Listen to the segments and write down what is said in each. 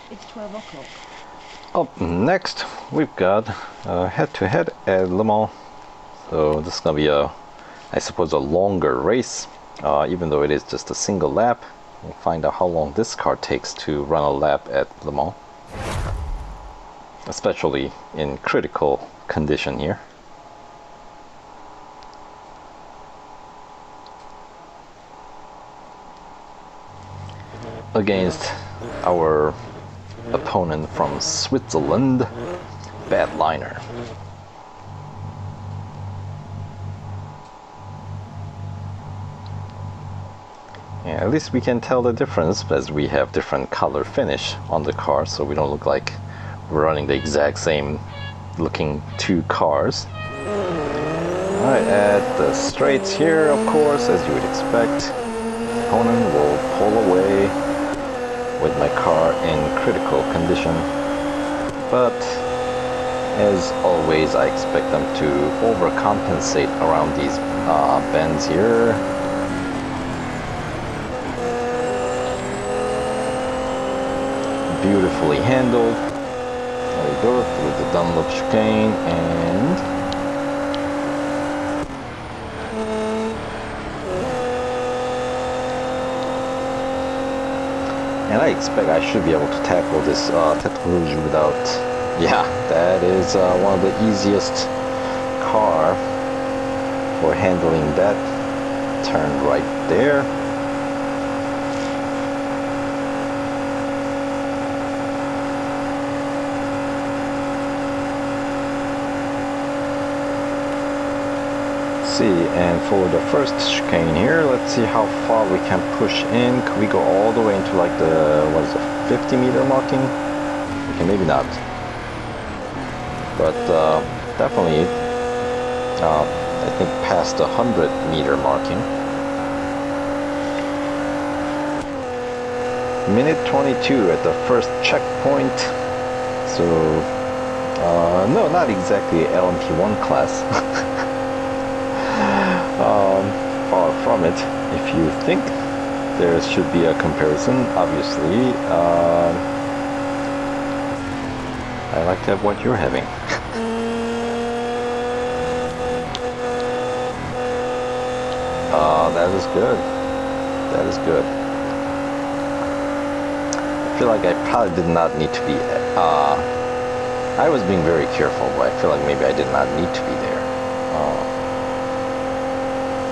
It's 12 o'clock. Up next, we've got head-to-head at Le Mans. So this is gonna be I suppose, a longer race. Even though it is just a single lap, we'll find out how long this car takes to run a lap at Le Mans, especially in critical condition here. Against our opponent from Switzerland, Badliner. Yeah, at least we can tell the difference as we have different color finish on the car, so we don't look like we're running the exact same looking two cars. Alright, at the straights here, of course, as you would expect, the opponent will pull away with my car in critical condition, but as always I expect them to overcompensate around these bends here. Beautifully handled. There we go, through the Dunlop chicane, and I expect I should be able to tackle this Tête Rouge without... Yeah, that is one of the easiest car for handling that turn right there. See, and for the first chicane here, let's see how far we can push in. Could we go all the way into like the, what is it, 50-meter marking? Okay, maybe not, but definitely I think past the 100-meter marking. Minute 22 at the first checkpoint. So no, not exactly LMP1 class. Far from it. If you think there should be a comparison, obviously I like to have what you're having. That is good. That is good. I feel like I probably did not need to be I was being very careful, but I feel like maybe I did not need to be there.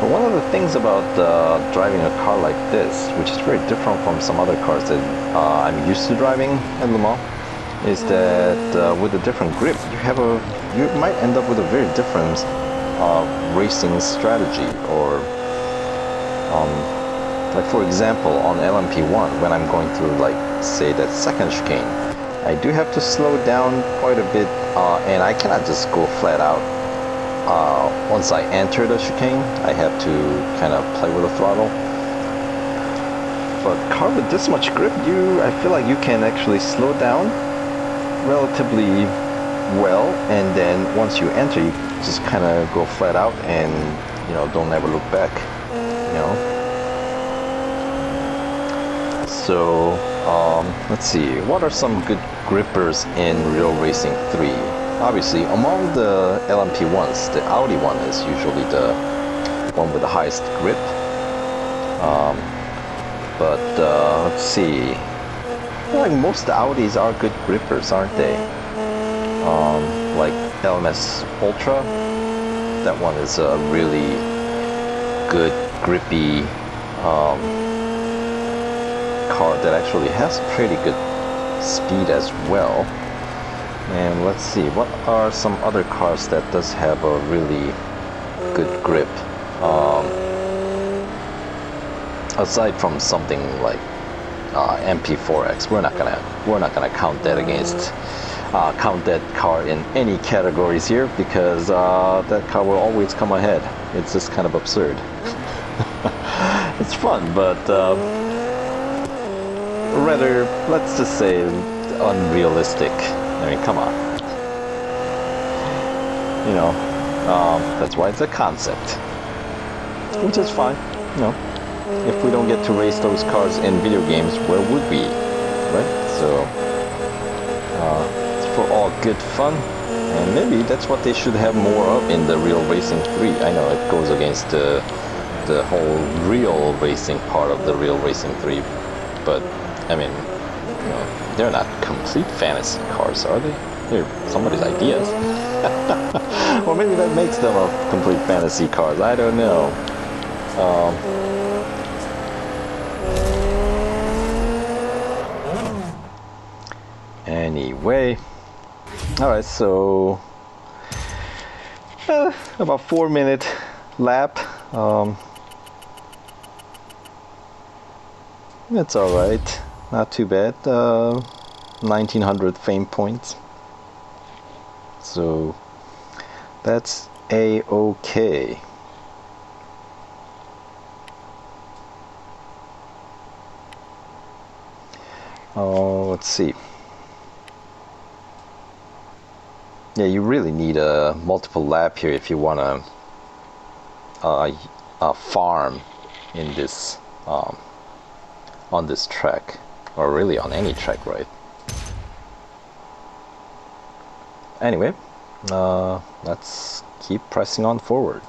But one of the things about driving a car like this, which is very different from some other cars that I'm used to driving at Le Mans, is that with a different grip, you might end up with a very different racing strategy. Or like for example, on LMP1, when I'm going through, like, say, that second chicane, I do have to slow down quite a bit, and I cannot just go flat out. Once I enter the chicane, I have to kind of play with the throttle. But car with this much grip, I feel like you can actually slow down relatively well, and then once you enter, you just kind of go flat out and, you know, don't ever look back, you know. So let's see, what are some good grippers in Real Racing 3? Obviously, among the LMP1s, the Audi one is usually the one with the highest grip. But let's see. I feel like most Audis are good grippers, aren't they? Like LMS Ultra, that one is a really good grippy car that actually has pretty good speed as well. And let's see, what are some other cars that does have a really good grip? Aside from something like MP4X, we're not gonna count that against count that car in any categories here, because that car will always come ahead. It's just kind of absurd. It's fun, but rather, let's just say, unrealistic. I mean, come on. You know, that's why it's a concept, which is fine. You know, if we don't get to race those cars in video games, where would we, right? So good fun, and maybe that's what they should have more of in the Real Racing 3. I know it goes against the whole real racing part of the Real Racing 3, but I mean, you know, they're not complete fantasy cars, are they? They're somebody's ideas. Or maybe that makes them a complete fantasy cars, I don't know. Anyway, alright, so about 4-minute lap. It's alright, not too bad. 1900 fame points, so that's a-okay. Oh, let's see. Yeah, you really need a multiple lap here if you want to farm in this on this track, or really on any track, right? Anyway, let's keep pressing on forward.